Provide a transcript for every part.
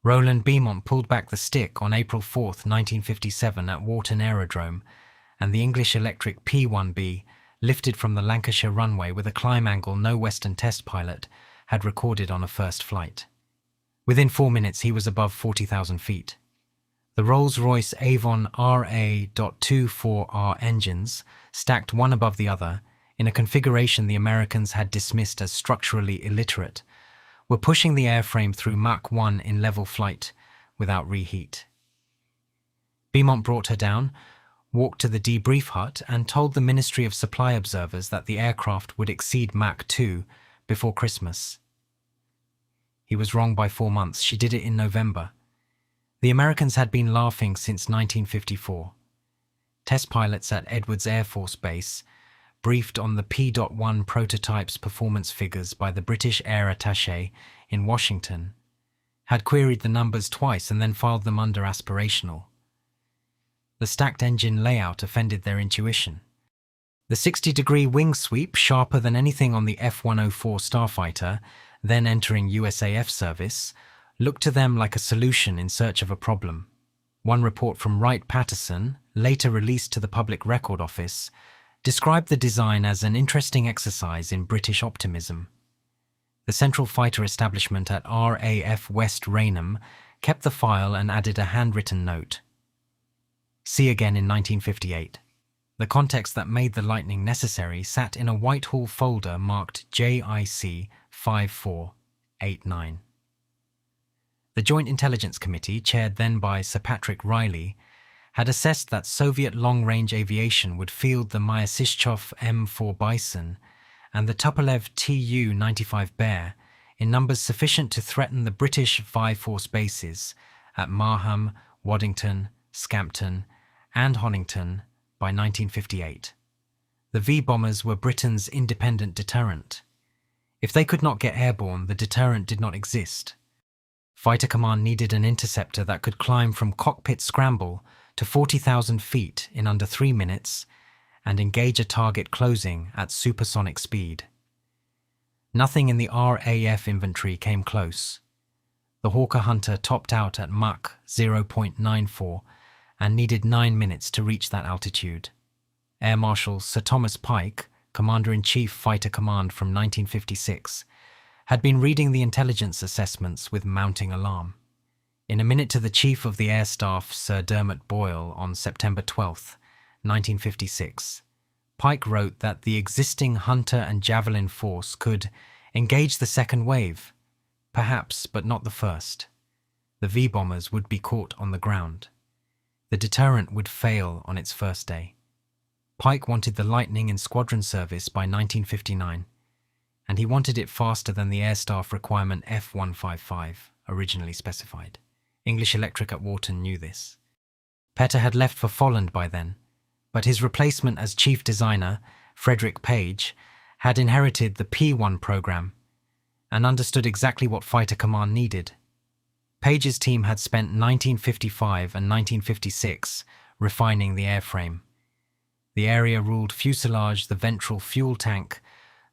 Roland Beamont pulled back the stick on April 4, 1957 at Warton Aerodrome, and the English electric P-1B lifted from the Lancashire runway with a climb angle no Western test pilot had recorded on a first flight. Within 4 minutes, he was above 40,000 feet. The Rolls-Royce Avon RA.24R engines, stacked one above the other, in a configuration the Americans had dismissed as structurally illiterate, were pushing the airframe through Mach 1 in level flight without reheat. Beamont brought her down, walked to the debrief hut, and told the Ministry of Supply observers that the aircraft would exceed Mach 2 before Christmas. He was wrong by 4 months. She did it in November. The Americans had been laughing since 1954. Test pilots at Edwards Air Force Base, briefed on the P.1 prototype's performance figures by the British Air Attaché in Washington, had queried the numbers twice and then filed them under aspirational. The stacked engine layout offended their intuition. The 60-degree wing sweep, sharper than anything on the F-104 Starfighter, then entering USAF service, looked to them like a solution in search of a problem. One report from Wright-Patterson, later released to the Public Record Office, described the design as an interesting exercise in British optimism. The Central Fighter establishment at RAF West Raynham kept the file and added a handwritten note. See again in 1958. The context that made the Lightning necessary sat in a Whitehall folder marked JIC 5489. The Joint Intelligence Committee, chaired then by Sir Patrick Riley, had assessed that Soviet Long-Range Aviation would field the Myasishchov M4 Bison and the Tupolev Tu-95 Bear in numbers sufficient to threaten the British 5 force bases at Marham, Waddington, Scampton, and Honington by 1958. The V-bombers were Britain's independent deterrent. If they could not get airborne, the deterrent did not exist. Fighter Command needed an interceptor that could climb from cockpit scramble to 40,000 feet in under 3 minutes and engage a target closing at supersonic speed. Nothing in the RAF inventory came close. The Hawker Hunter topped out at Mach 0.94 and needed 9 minutes to reach that altitude. Air Marshal Sir Thomas Pike, Commander-in-Chief Fighter Command from 1956, had been reading the intelligence assessments with mounting alarm. In a minute to the Chief of the Air Staff, Sir Dermot Boyle, on September 12, 1956, Pike wrote that the existing Hunter and Javelin force could engage the second wave, perhaps, but not the first. The V-bombers would be caught on the ground. The deterrent would fail on its first day. Pike wanted the Lightning in squadron service by 1959, and he wanted it faster than the Air Staff requirement F-155 originally specified. English Electric at Warton knew this. Petter had left for Folland by then, but his replacement as chief designer, Frederick Page, had inherited the P-1 program and understood exactly what Fighter Command needed. Page's team had spent 1955 and 1956 refining the airframe. The area-ruled fuselage, the ventral fuel tank,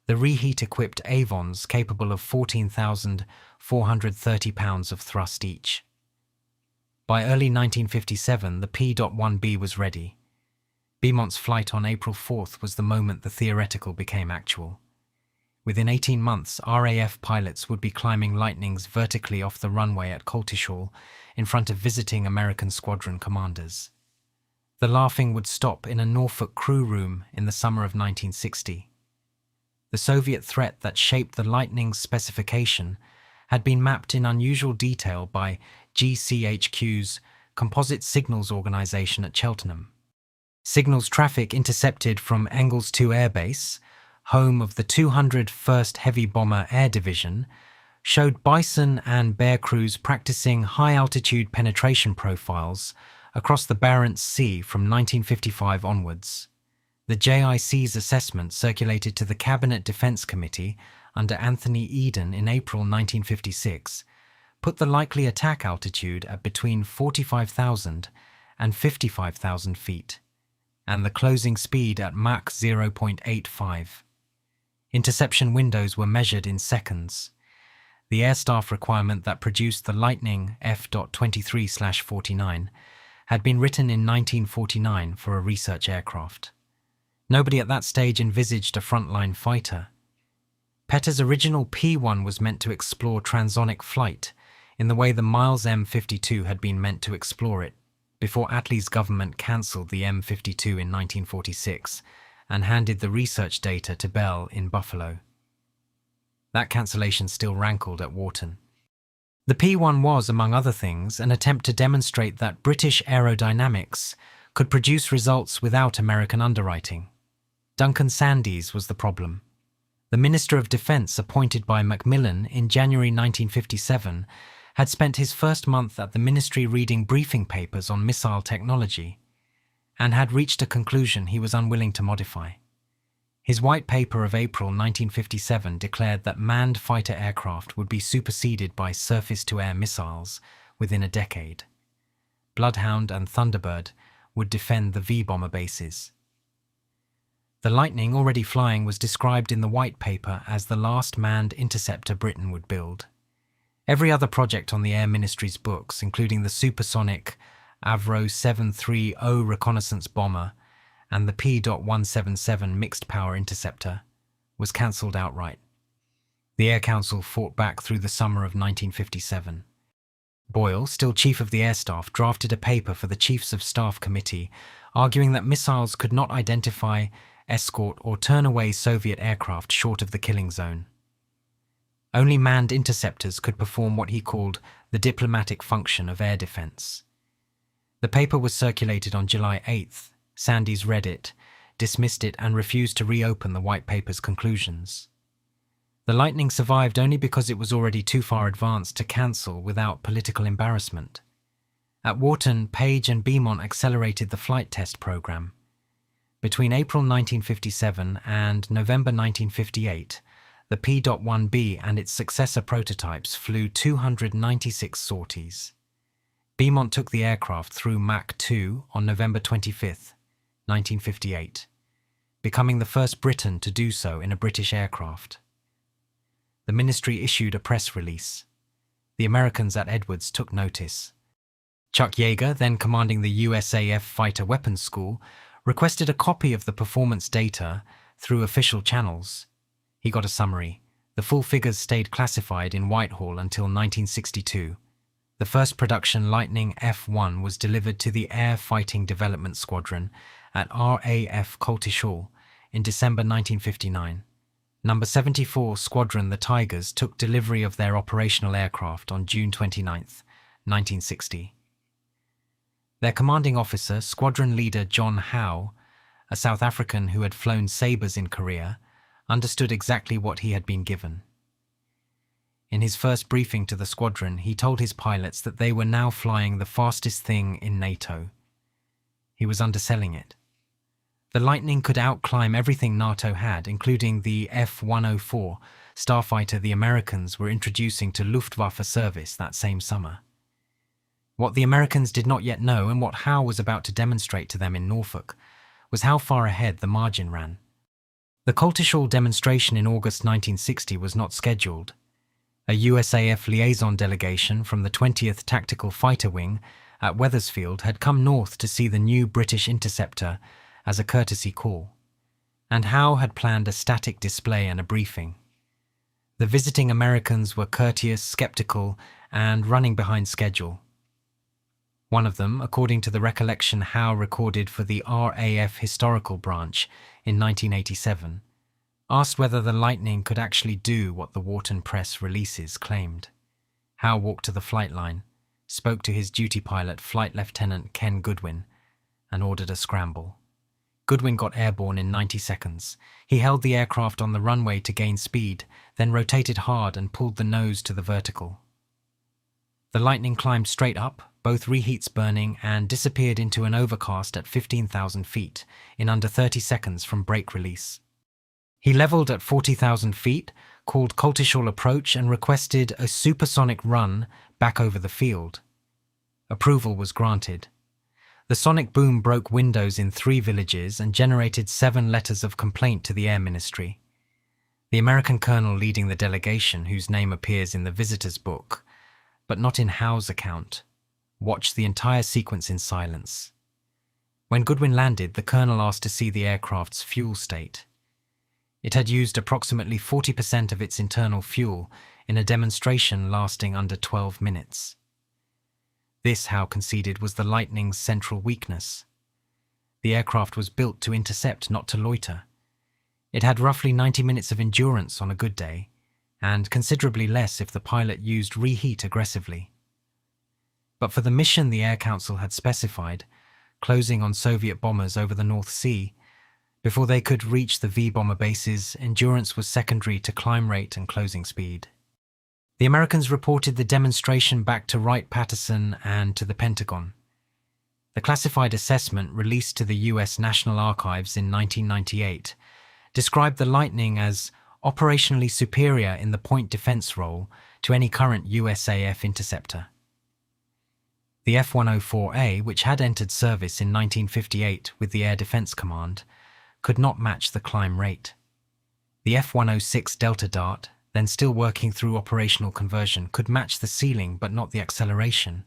the reheat-equipped Avons capable of 14,430 pounds of thrust each. By early 1957, the P.1B was ready. Beamont's flight on April 4th was the moment the theoretical became actual. Within 18 months, RAF pilots would be climbing Lightnings vertically off the runway at Coltishall in front of visiting American squadron commanders. The laughing would stop in a Norfolk crew room in the summer of 1960. The Soviet threat that shaped the Lightning's specification had been mapped in unusual detail by GCHQ's Composite Signals Organization at Cheltenham. Signals traffic intercepted from Engels 2 Air Base, home of the 201st Heavy Bomber Air Division, showed Bison and Bear crews practicing high-altitude penetration profiles across the Barents Sea from 1955 onwards. The JIC's assessment, circulated to the Cabinet Defence Committee under Anthony Eden in April 1956, put the likely attack altitude at between 45,000 and 55,000 feet, and the closing speed at Mach 0.85. Interception windows were measured in seconds. The air staff requirement that produced the Lightning F.23/49 had been written in 1949 for a research aircraft. Nobody at that stage envisaged a frontline fighter. Petter's original P.1 was meant to explore transonic flight in the way the Miles M52 had been meant to explore it, before Attlee's government cancelled the M52 in 1946 and handed the research data to Bell in Buffalo. That cancellation still rankled at Warton. The P-1 was, among other things, an attempt to demonstrate that British aerodynamics could produce results without American underwriting. Duncan Sandys was the problem. The Minister of Defence appointed by Macmillan in January 1957 had spent his first month at the ministry reading briefing papers on missile technology and had reached a conclusion he was unwilling to modify. His white paper of April 1957 declared that manned fighter aircraft would be superseded by surface-to-air missiles within a decade. Bloodhound and Thunderbird would defend the V-bomber bases. The Lightning, already flying, was described in the white paper as the last manned interceptor Britain would build. Every other project on the Air Ministry's books, including the supersonic Avro 730 reconnaissance bomber and the P.177 mixed-power interceptor, was cancelled outright. The Air Council fought back through the summer of 1957. Boyle, still Chief of the Air Staff, drafted a paper for the Chiefs of Staff Committee arguing that missiles could not identify, escort or turn away Soviet aircraft short of the killing zone. Only manned interceptors could perform what he called the diplomatic function of air defence. The paper was circulated on July 8th. Sandys read it, dismissed it and refused to reopen the white paper's conclusions. The Lightning survived only because it was already too far advanced to cancel without political embarrassment. At Warton, Page and Beamont accelerated the flight test program. Between April 1957 and November 1958, the P.1B and its successor prototypes flew 296 sorties. Beamont took the aircraft through Mach 2 on November 25, 1958, becoming the first Briton to do so in a British aircraft. The ministry issued a press release. The Americans at Edwards took notice. Chuck Yeager, then commanding the USAF Fighter Weapons School, requested a copy of the performance data through official channels. He got a summary. The full figures stayed classified in Whitehall until 1962. The first production Lightning F-1 was delivered to the Air Fighting Development Squadron at RAF Coltishall in December 1959. Number 74 Squadron, the Tigers, took delivery of their operational aircraft on June 29, 1960. Their commanding officer, Squadron Leader John Howe, a South African who had flown Sabres in Korea, understood exactly what he had been given. In his first briefing to the squadron, he told his pilots that they were now flying the fastest thing in NATO. He was underselling it. The Lightning could outclimb everything NATO had, including the F-104 starfighter the Americans were introducing to Luftwaffe service that same summer. What the Americans did not yet know, and what Howe was about to demonstrate to them in Norfolk, was how far ahead the margin ran. The Coltishall demonstration in August 1960 was not scheduled. A USAF liaison delegation from the 20th Tactical Fighter Wing at Wethersfield had come north to see the new British interceptor as a courtesy call, and Howe had planned a static display and a briefing. The visiting Americans were courteous, skeptical, and running behind schedule. One of them, according to the recollection Howe recorded for the RAF Historical Branch in 1987, asked whether the Lightning could actually do what the Warton Press releases claimed. Howe walked to the flight line, spoke to his duty pilot, Flight Lieutenant Ken Goodwin, and ordered a scramble. Goodwin got airborne in 90 seconds. He held the aircraft on the runway to gain speed, then rotated hard and pulled the nose to the vertical. The Lightning climbed straight up, both reheats burning, and disappeared into an overcast at 15,000 feet in under 30 seconds from brake release. He levelled at 40,000 feet, called Coltishall approach and requested a supersonic run back over the field. Approval was granted. The sonic boom broke windows in 3 villages and generated 7 letters of complaint to the Air Ministry. The American colonel leading the delegation, whose name appears in the visitor's book, but not in Howe's account, watched the entire sequence in silence. When Goodwin landed, the colonel asked to see the aircraft's fuel state. It had used approximately 40% of its internal fuel in a demonstration lasting under 12 minutes. This, Howe conceded, was the Lightning's central weakness. The aircraft was built to intercept, not to loiter. It had roughly 90 minutes of endurance on a good day, and considerably less if the pilot used reheat aggressively. But for the mission the Air Council had specified, closing on Soviet bombers over the North Sea, before they could reach the V-bomber bases, endurance was secondary to climb rate and closing speed. The Americans reported the demonstration back to Wright-Patterson and to the Pentagon. The classified assessment released to the US National Archives in 1998 described the Lightning as operationally superior in the point defense role to any current USAF interceptor. The F-104A, which had entered service in 1958 with the Air Defense Command, could not match the climb rate. The F-106 Delta Dart, then still working through operational conversion, could match the ceiling but not the acceleration.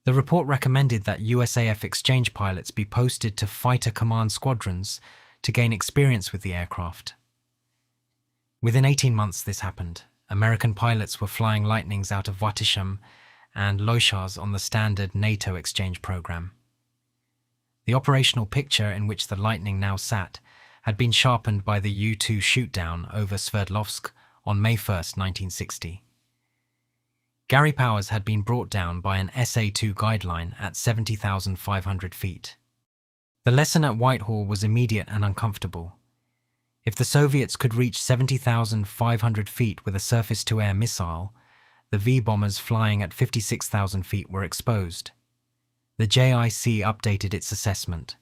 The report recommended that USAF exchange pilots be posted to fighter command squadrons to gain experience with the aircraft. Within 18 months this happened. American pilots were flying Lightnings out of Wattisham and Leuchars on the standard NATO exchange program. The operational picture in which the Lightning now sat had been sharpened by the U-2 shoot-down over Sverdlovsk on May 1, 1960. Gary Powers had been brought down by an SA-2 guideline at 70,500 feet. The lesson at Whitehall was immediate and uncomfortable. If the Soviets could reach 70,500 feet with a surface-to-air missile, the V-bombers flying at 56,000 feet were exposed. The JIC updated its assessment.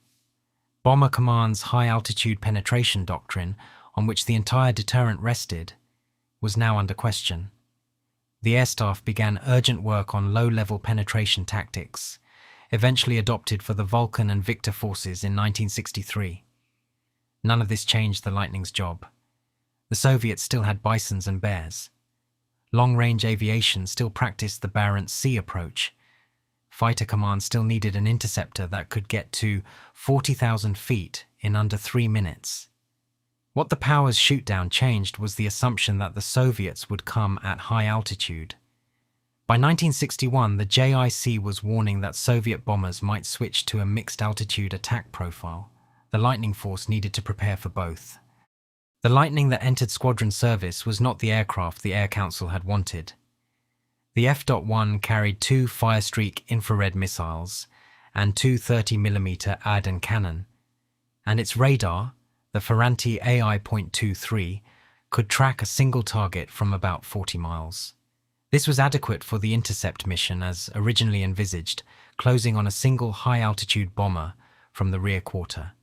Bomber Command's high-altitude penetration doctrine, on which the entire deterrent rested, was now under question. The air staff began urgent work on low-level penetration tactics, eventually adopted for the Vulcan and Victor forces in 1963. None of this changed the Lightning's job. The Soviets still had Bisons and Bears. Long-range aviation still practiced the Barents Sea approach. Fighter Command still needed an interceptor that could get to 40,000 feet in under 3 minutes. What the Powers shoot-down changed was the assumption that the Soviets would come at high altitude. By 1961, the JIC was warning that Soviet bombers might switch to a mixed-altitude attack profile. The Lightning Force needed to prepare for both. The Lightning that entered squadron service was not the aircraft the Air Council had wanted. The F.1 carried 2 Firestreak infrared missiles and 2 30mm Arden cannon, and its radar, the Ferranti AI.23, could track a single target from about 40 miles. This was adequate for the intercept mission as originally envisaged, closing on a single high-altitude bomber from the rear quarter.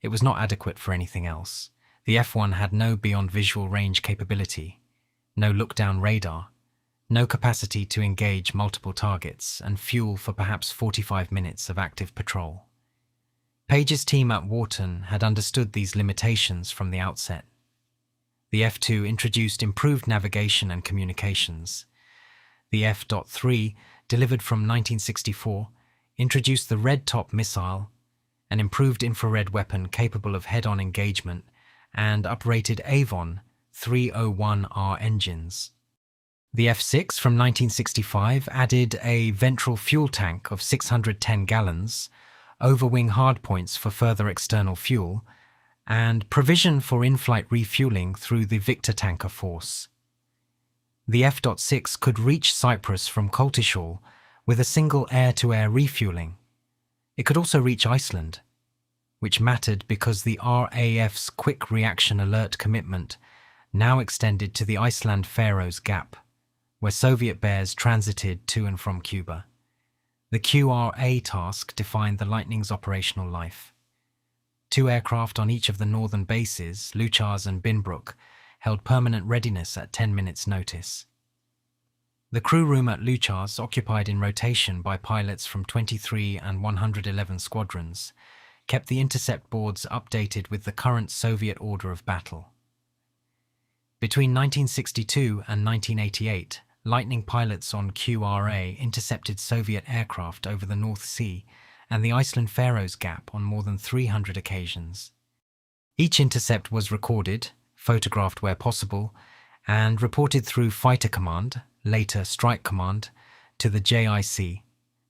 It was not adequate for anything else. The F-1 had no beyond visual range capability, no look-down radar, no capacity to engage multiple targets, and fuel for perhaps 45 minutes of active patrol. Page's team at Warton had understood these limitations from the outset. The F-2 introduced improved navigation and communications. The F.3, delivered from 1964, introduced the Red Top missile, an improved infrared weapon capable of head-on engagement, and uprated Avon 301R engines. The F-6 from 1965 added a ventral fuel tank of 610 gallons, overwing hardpoints for further external fuel, and provision for in-flight refueling through the Victor tanker force. The F.6 could reach Cyprus from Coltishall with a single air-to-air refueling. It could also reach Iceland, which mattered because the RAF's Quick Reaction Alert commitment now extended to the Iceland-Faroes Gap, where Soviet Bears transited to and from Cuba. The QRA task defined the Lightning's operational life. 2 aircraft on each of the northern bases, Leuchars and Binbrook, held permanent readiness at 10 minutes' notice. The crew room at Leuchars, occupied in rotation by pilots from 23 and 111 squadrons, kept the intercept boards updated with the current Soviet order of battle. Between 1962 and 1988, Lightning pilots on QRA intercepted Soviet aircraft over the North Sea and the Iceland-Faroes Gap on more than 300 occasions. Each intercept was recorded, photographed where possible, and reported through Fighter Command, later Strike Command, to the JIC.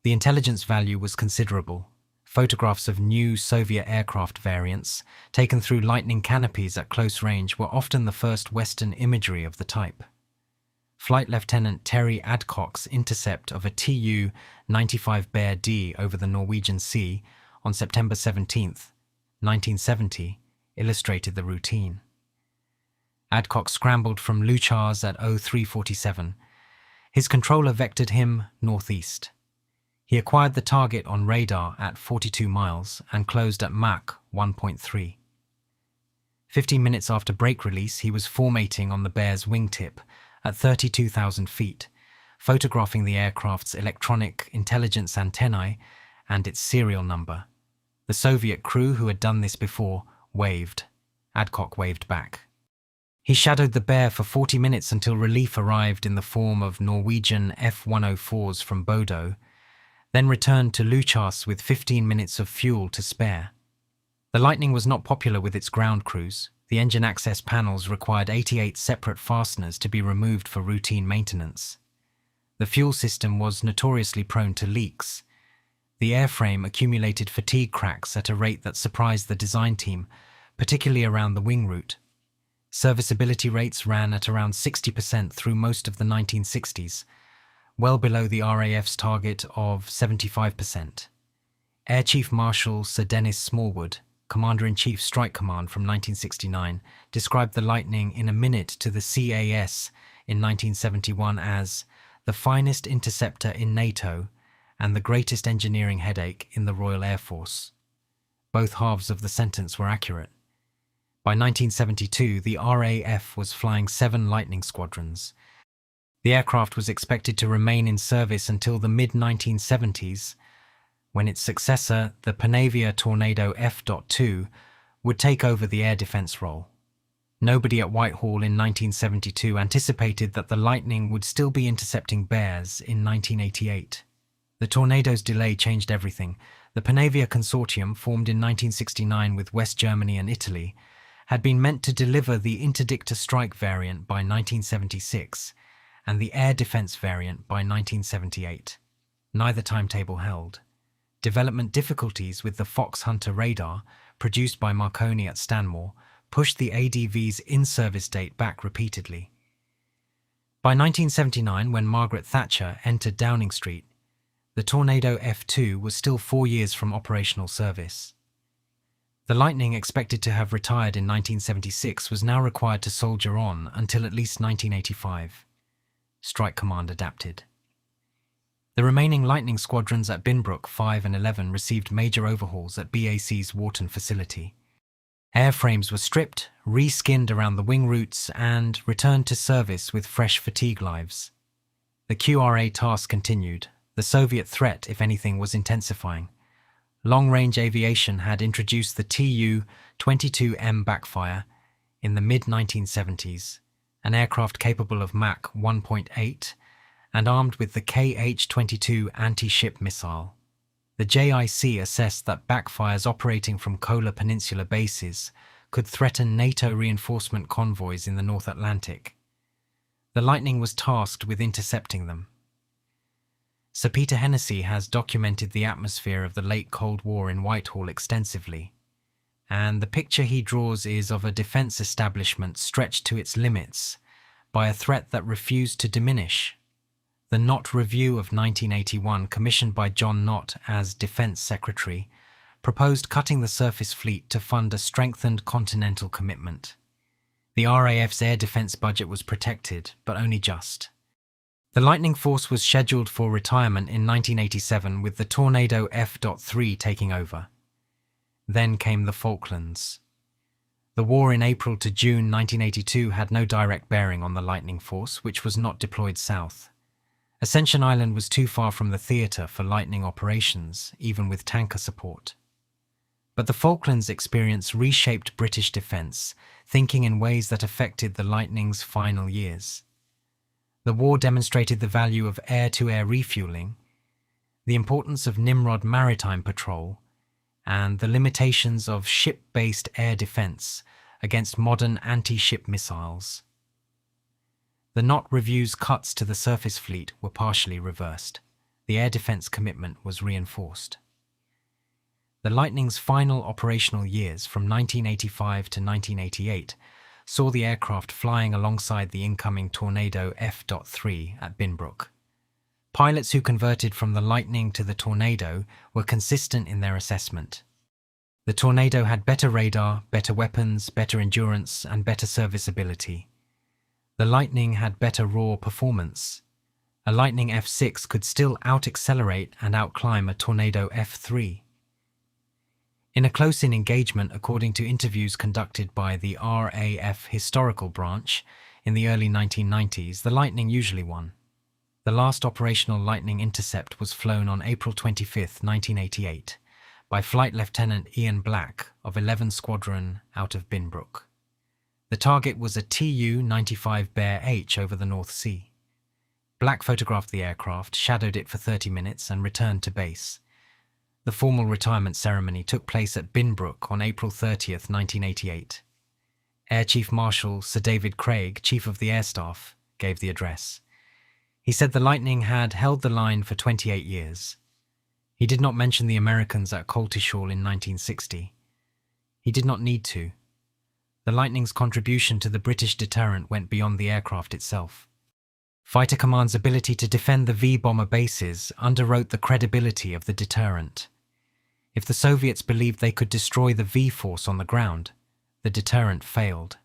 The intelligence value was considerable. Photographs of new Soviet aircraft variants, taken through Lightning canopies at close range, were often the first Western imagery of the type. Flight Lieutenant Terry Adcock's intercept of a Tu-95 Bear D over the Norwegian Sea on September 17, 1970, illustrated the routine. Adcock scrambled from Luchars at 0347. His controller vectored him northeast. He acquired the target on radar at 42 miles and closed at Mach 1.3. 15 minutes after brake release, he was formating on the Bear's wingtip at 32,000 feet, photographing the aircraft's electronic intelligence antennae and its serial number. The Soviet crew who had done this before waved. Adcock waved back. He shadowed the Bear for 40 minutes until relief arrived in the form of Norwegian F-104s from Bodo, then returned to Luchas with 15 minutes of fuel to spare. The Lightning was not popular with its ground crews. The engine access panels required 88 separate fasteners to be removed for routine maintenance. The fuel system was notoriously prone to leaks. The airframe accumulated fatigue cracks at a rate that surprised the design team, particularly around the wing root. Serviceability rates ran at around 60% through most of the 1960s, well below the RAF's target of 75%. Air Chief Marshal Sir Dennis Smallwood, Commander-in-Chief Strike Command from 1969, described the Lightning in a minute to the CAS in 1971 as the finest interceptor in NATO and the greatest engineering headache in the Royal Air Force. Both halves of the sentence were accurate. By 1972, the RAF was flying 7 Lightning squadrons. The aircraft was expected to remain in service until the mid-1970s, when its successor, the Panavia Tornado F.2, would take over the air defense role. Nobody at Whitehall in 1972 anticipated that the Lightning would still be intercepting Bears in 1988. The Tornado's delay changed everything. The Panavia Consortium, formed in 1969 with West Germany and Italy, had been meant to deliver the Interdictor Strike variant by 1976 and the Air Defense variant by 1978. Neither timetable held. Development difficulties with the Fox Hunter radar, produced by Marconi at Stanmore, pushed the ADV's in-service date back repeatedly. By 1979, when Margaret Thatcher entered Downing Street, the Tornado F2 was still 4 years from operational service. The Lightning, expected to have retired in 1976, was now required to soldier on until at least 1985. Strike Command adapted. The remaining Lightning squadrons at Binbrook 5 and 11 received major overhauls at BAC's Warton facility. Airframes were stripped, re-skinned around the wing roots, and returned to service with fresh fatigue lives. The QRA task continued. The Soviet threat, if anything, was intensifying. Long-Range Aviation had introduced the Tu-22M backfire in the mid-1970s, an aircraft capable of Mach 1.8 and armed with the KH-22 anti-ship missile. The JIC assessed that backfires operating from Kola Peninsula bases could threaten NATO reinforcement convoys in the North Atlantic. The Lightning was tasked with intercepting them. Sir Peter Hennessy has documented the atmosphere of the late Cold War in Whitehall extensively, and the picture he draws is of a defence establishment stretched to its limits by a threat that refused to diminish. The Nott Review of 1981, commissioned by John Nott as Defence Secretary, proposed cutting the surface fleet to fund a strengthened continental commitment. The RAF's air defence budget was protected, but only just. The Lightning Force was scheduled for retirement in 1987, with the Tornado F.3 taking over. Then came the Falklands. The war in April to June 1982 had no direct bearing on the Lightning Force, which was not deployed south. Ascension Island was too far from the theatre for Lightning operations, even with tanker support. But the Falklands experience reshaped British defence, thinking in ways that affected the Lightning's final years. The war demonstrated the value of air-to-air refuelling, the importance of Nimrod maritime patrol, and the limitations of ship-based air defence against modern anti-ship missiles. The Knott Review's cuts to the surface fleet were partially reversed. The air defence commitment was reinforced. The Lightning's final operational years from 1985 to 1988 saw the aircraft flying alongside the incoming Tornado F.3 at Binbrook. Pilots who converted from the Lightning to the Tornado were consistent in their assessment. The Tornado had better radar, better weapons, better endurance, and better serviceability. The Lightning had better raw performance. A Lightning F6 could still out-accelerate and out-climb a Tornado F3. In a close-in engagement, according to interviews conducted by the RAF Historical Branch in the early 1990s, the Lightning usually won. The last operational Lightning intercept was flown on April 25, 1988, by Flight Lieutenant Ian Black of 11 Squadron out of Binbrook. The target was a Tu-95 Bear H over the North Sea. Black photographed the aircraft, shadowed it for 30 minutes, and returned to base. The formal retirement ceremony took place at Binbrook on April 30, 1988. Air Chief Marshal Sir David Craig, Chief of the Air Staff, gave the address. He said the Lightning had held the line for 28 years. He did not mention the Americans at Coltishall in 1960. He did not need to. The Lightning's contribution to the British deterrent went beyond the aircraft itself. Fighter Command's ability to defend the V-bomber bases underwrote the credibility of the deterrent. If the Soviets believed they could destroy the V-force on the ground, the deterrent failed.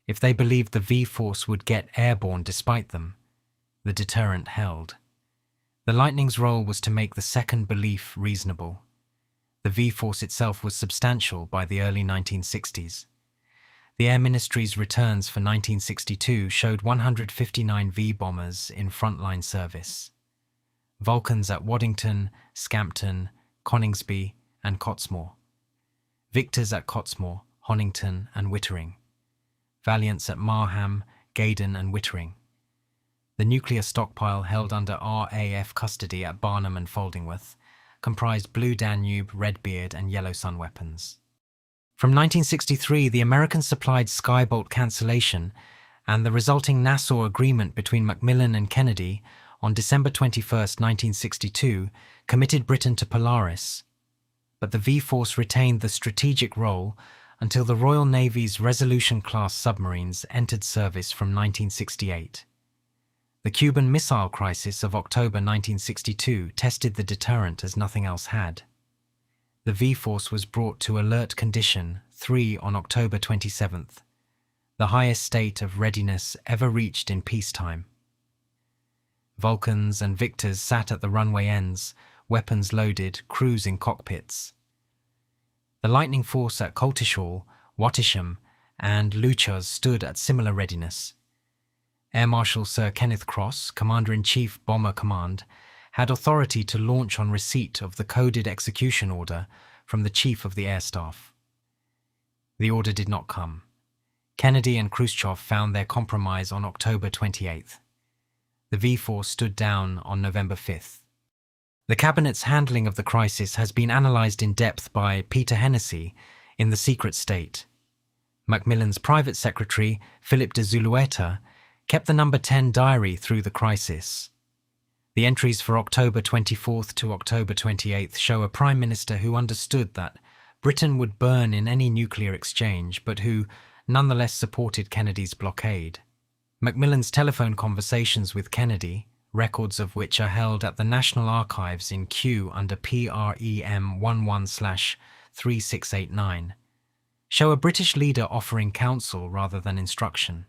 If they believed the V-force would get airborne despite them, the deterrent held. The Lightning's role was to make the second belief reasonable. The V-force itself was substantial by the early 1960s. The Air Ministry's returns for 1962 showed 159 V-bombers in frontline service. Vulcans at Waddington, Scampton, Coningsby and Cottesmore. Victors at Cottesmore, Honington and Wittering. Valiants at Marham, Gaydon and Wittering. The nuclear stockpile held under RAF custody at Barnham and Foldingworth comprised Blue Danube, Redbeard and Yellow Sun weapons. From 1963, the Americans supplied Skybolt cancellation, and the resulting Nassau Agreement between Macmillan and Kennedy on December 21, 1962, committed Britain to Polaris. But the V-Force retained the strategic role until the Royal Navy's Resolution-class submarines entered service from 1968. The Cuban Missile Crisis of October 1962 tested the deterrent as nothing else had. The V-Force was brought to alert condition 3 on October 27th, the highest state of readiness ever reached in peacetime. Vulcans and Victors sat at the runway ends, weapons loaded, crews in cockpits. The Lightning Force at Coltishall, Wattisham, and Leuchars stood at similar readiness. Air Marshal Sir Kenneth Cross, Commander-in-Chief Bomber Command, had authority to launch on receipt of the coded execution order from the Chief of the Air Staff. The order did not come. Kennedy and Khrushchev found their compromise on October 28th. The V-Force stood down on November 5th. The Cabinet's handling of the crisis has been analysed in depth by Peter Hennessy in The Secret State. Macmillan's private secretary, Philip de Zulueta, kept the number 10 diary through the crisis. The entries for October 24th to October 28th show a Prime Minister who understood that Britain would burn in any nuclear exchange, but who nonetheless supported Kennedy's blockade. Macmillan's telephone conversations with Kennedy, records of which are held at the National Archives in Kew under PREM 11/3689, show a British leader offering counsel rather than instruction.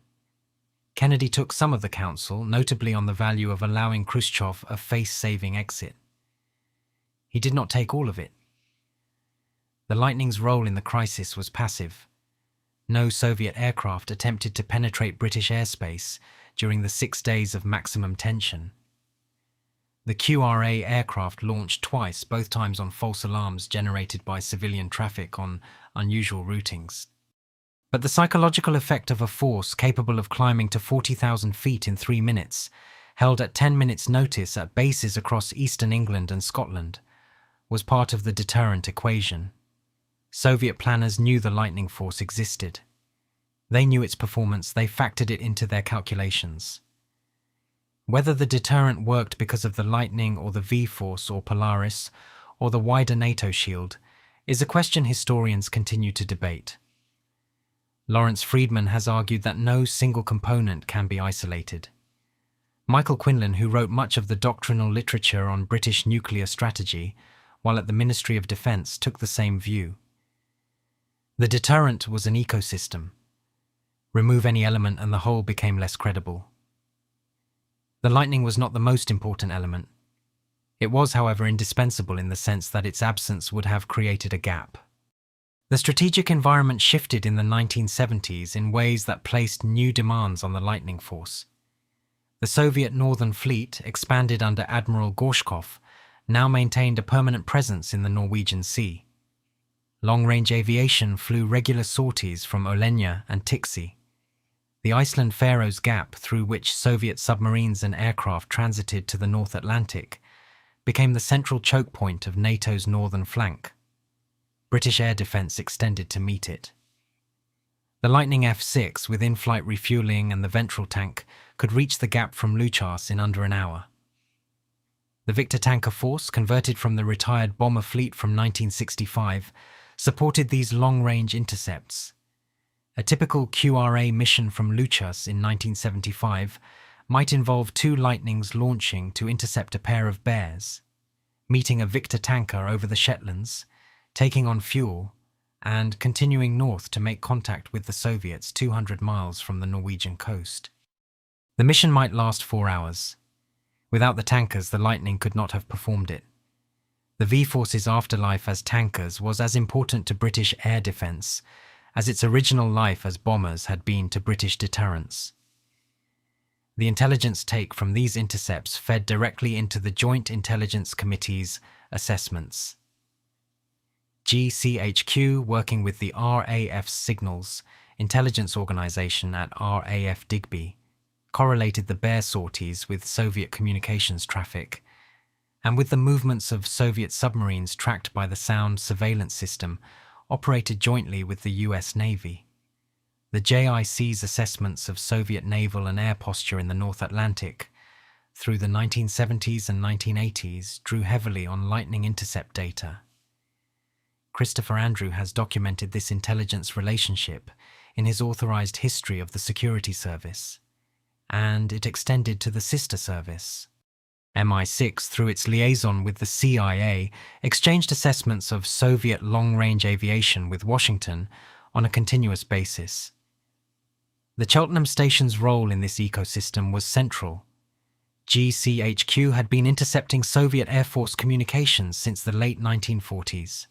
Kennedy took some of the counsel, notably on the value of allowing Khrushchev a face-saving exit. He did not take all of it. The Lightning's role in the crisis was passive. No Soviet aircraft attempted to penetrate British airspace during the 6 days of maximum tension. The QRA aircraft launched twice, both times on false alarms generated by civilian traffic on unusual routings. But the psychological effect of a force capable of climbing to 40,000 feet in 3 minutes, held at 10 minutes' notice at bases across eastern England and Scotland, was part of the deterrent equation. Soviet planners knew the Lightning Force existed. They knew its performance, they factored it into their calculations. Whether the deterrent worked because of the Lightning or the V-Force or Polaris or the wider NATO shield is a question historians continue to debate. Lawrence Freedman has argued that no single component can be isolated. Michael Quinlan, who wrote much of the doctrinal literature on British nuclear strategy while at the Ministry of Defence, took the same view. The deterrent was an ecosystem. Remove any element and the whole became less credible. The Lightning was not the most important element. It was, however, indispensable in the sense that its absence would have created a gap. The strategic environment shifted in the 1970s in ways that placed new demands on the Lightning Force. The Soviet Northern Fleet, expanded under Admiral Gorshkov, now maintained a permanent presence in the Norwegian Sea. Long-range aviation flew regular sorties from Olenja and Tiksi. The Iceland-Faroes Gap, through which Soviet submarines and aircraft transited to the North Atlantic, became the central choke point of NATO's northern flank. British air defence extended to meet it. The Lightning F-6, with in-flight refuelling and the ventral tank, could reach the gap from Luchas in under an hour. The Victor Tanker Force, converted from the retired bomber fleet from 1965, supported these long-range intercepts. A typical QRA mission from Luchas in 1975 might involve 2 Lightnings launching to intercept a pair of Bears, meeting a Victor tanker over the Shetlands, taking on fuel, and continuing north to make contact with the Soviets 200 miles from the Norwegian coast. The mission might last 4 hours. Without the tankers, the Lightning could not have performed it. The V-Force's afterlife as tankers was as important to British air defence as its original life as bombers had been to British deterrence. The intelligence take from these intercepts fed directly into the Joint Intelligence Committee's assessments. GCHQ, working with the RAF Signals Intelligence Organisation at RAF Digby, correlated the Bear sorties with Soviet communications traffic, and with the movements of Soviet submarines tracked by the sound surveillance system operated jointly with the US Navy. The JIC's assessments of Soviet naval and air posture in the North Atlantic through the 1970s and 1980s drew heavily on Lightning intercept data. Christopher Andrew has documented this intelligence relationship in his Authorized History of the Security Service, and it extended to the sister service. MI6, through its liaison with the CIA, exchanged assessments of Soviet long-range aviation with Washington on a continuous basis. The Cheltenham Station's role in this ecosystem was central. GCHQ had been intercepting Soviet Air Force communications since the late 1940s.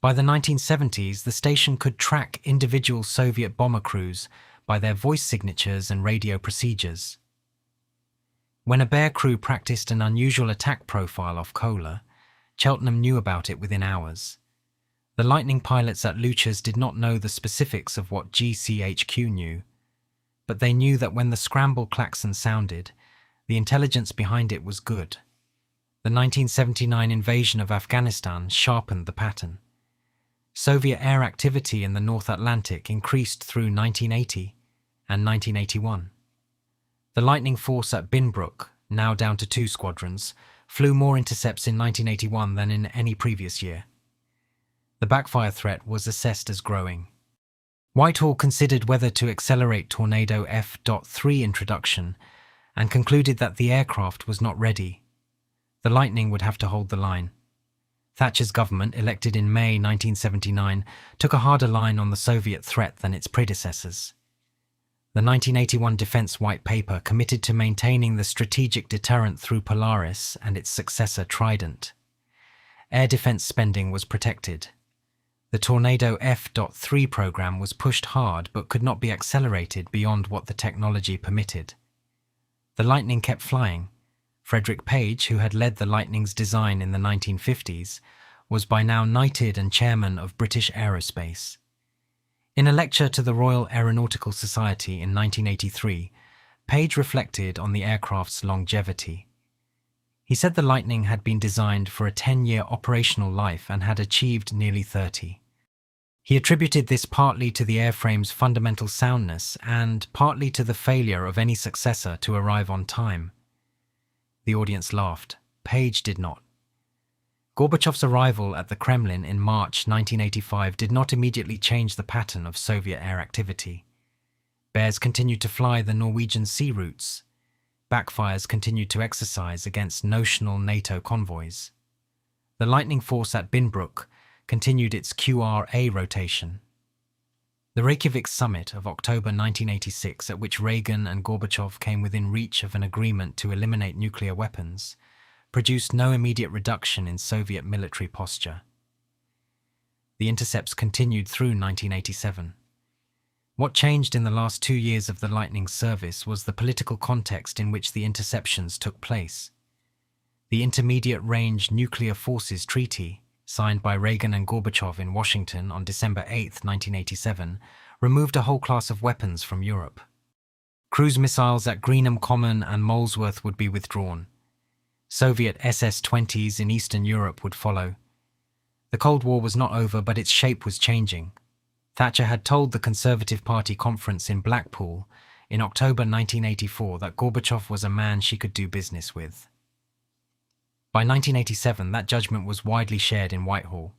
By the 1970s, the station could track individual Soviet bomber crews by their voice signatures and radio procedures. When a Bear crew practiced an unusual attack profile off Kola, Cheltenham knew about it within hours. The Lightning pilots at Luchas did not know the specifics of what GCHQ knew, but they knew that when the scramble klaxon sounded, the intelligence behind it was good. The 1979 invasion of Afghanistan sharpened the pattern. Soviet air activity in the North Atlantic increased through 1980 and 1981. The Lightning Force at Binbrook, now down to 2 squadrons, flew more intercepts in 1981 than in any previous year. The backfire threat was assessed as growing. Whitehall considered whether to accelerate Tornado F.3 introduction and concluded that the aircraft was not ready. The Lightning would have to hold the line. Thatcher's government, elected in May 1979, took a harder line on the Soviet threat than its predecessors. The 1981 Defence White Paper committed to maintaining the strategic deterrent through Polaris and its successor Trident. Air defence spending was protected. The Tornado F.3 program was pushed hard but could not be accelerated beyond what the technology permitted. The Lightning kept flying, Frederick Page, who had led the Lightning's design in the 1950s, was by now knighted and chairman of British Aerospace. In a lecture to the Royal Aeronautical Society in 1983, Page reflected on the aircraft's longevity. He said the Lightning had been designed for a 10-year operational life and had achieved nearly 30. He attributed this partly to the airframe's fundamental soundness and partly to the failure of any successor to arrive on time. The audience laughed. Page did not. Gorbachev's arrival at the Kremlin in March 1985 did not immediately change the pattern of Soviet air activity. Bears continued to fly the Norwegian sea routes. Backfires continued to exercise against notional NATO convoys. The Lightning force at Binbrook continued its QRA rotation. The Reykjavik summit of October 1986, at which Reagan and Gorbachev came within reach of an agreement to eliminate nuclear weapons, produced no immediate reduction in Soviet military posture. The intercepts continued through 1987. What changed in the last 2 years of the Lightning's service was the political context in which the interceptions took place. The Intermediate Range Nuclear Forces Treaty, signed by Reagan and Gorbachev in Washington on December 8, 1987, removed a whole class of weapons from Europe. Cruise missiles at Greenham Common and Molesworth would be withdrawn. Soviet SS-20s in Eastern Europe would follow. The Cold War was not over, but its shape was changing. Thatcher had told the Conservative Party conference in Blackpool in October 1984 that Gorbachev was a man she could do business with. By 1987, that judgment was widely shared in Whitehall.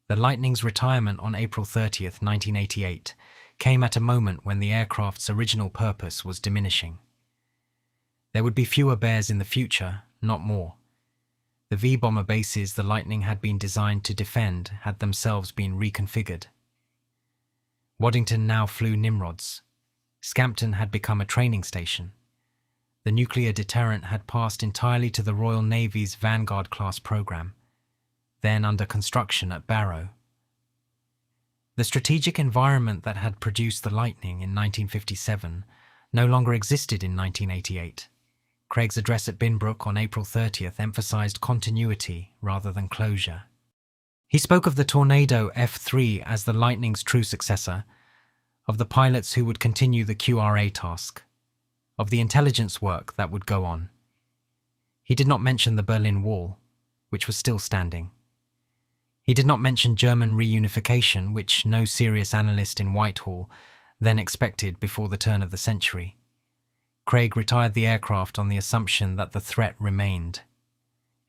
The Lightning's retirement on April 30, 1988, came at a moment when the aircraft's original purpose was diminishing. There would be fewer Bears in the future, not more. The V-bomber bases the Lightning had been designed to defend had themselves been reconfigured. Waddington now flew Nimrods. Scampton had become a training station. The nuclear deterrent had passed entirely to the Royal Navy's Vanguard-class program, then under construction at Barrow. The strategic environment that had produced the Lightning in 1957 no longer existed in 1988. Craig's address at Binbrook on April 30th emphasized continuity rather than closure. He spoke of the Tornado F-3 as the Lightning's true successor, of the pilots who would continue the QRA task, of the intelligence work that would go on. He did not mention the Berlin Wall, which was still standing. He did not mention German reunification, which no serious analyst in Whitehall then expected before the turn of the century. Craig retired the aircraft on the assumption that the threat remained.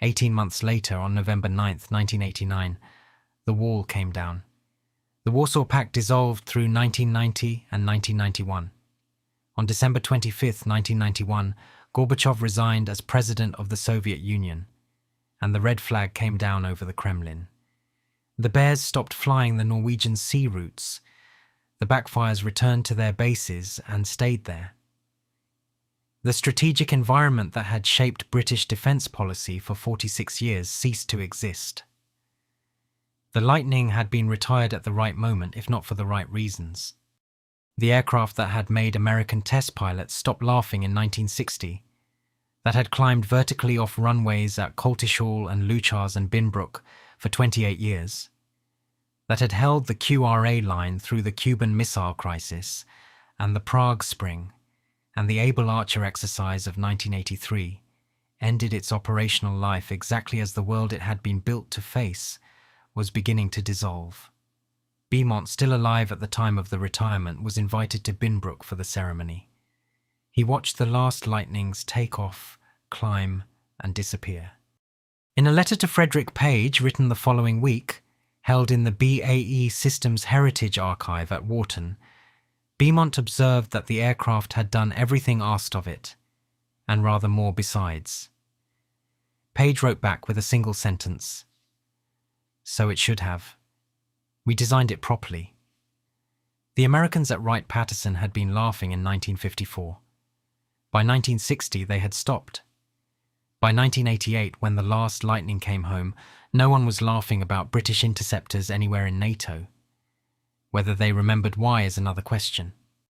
18 months later, on November 9, 1989, the wall came down. The Warsaw Pact dissolved through 1990 and 1991. On December 25, 1991, Gorbachev resigned as president of the Soviet Union, and the red flag came down over the Kremlin. The Bears stopped flying the Norwegian sea routes. The backfires returned to their bases and stayed there. The strategic environment that had shaped British defence policy for 46 years ceased to exist. The Lightning had been retired at the right moment, if not for the right reasons. The aircraft that had made American test pilots stop laughing in 1960, that had climbed vertically off runways at Coltishall and Luchars and Binbrook for 28 years, that had held the QRA line through the Cuban Missile Crisis and the Prague Spring, and the Able Archer exercise of 1983, ended its operational life exactly as the world it had been built to face was beginning to dissolve. Beamont, still alive at the time of the retirement, was invited to Binbrook for the ceremony. He watched the last Lightnings take off, climb, and disappear. In a letter to Frederick Page, written the following week, held in the BAE Systems Heritage Archive at Warton, Beamont observed that the aircraft had done everything asked of it, and rather more besides. Page wrote back with a single sentence, "So it should have. We designed it properly." The Americans at Wright-Patterson had been laughing in 1954. By 1960, they had stopped. By 1988, when the last Lightning came home, no one was laughing about British interceptors anywhere in NATO. Whether they remembered why is another question.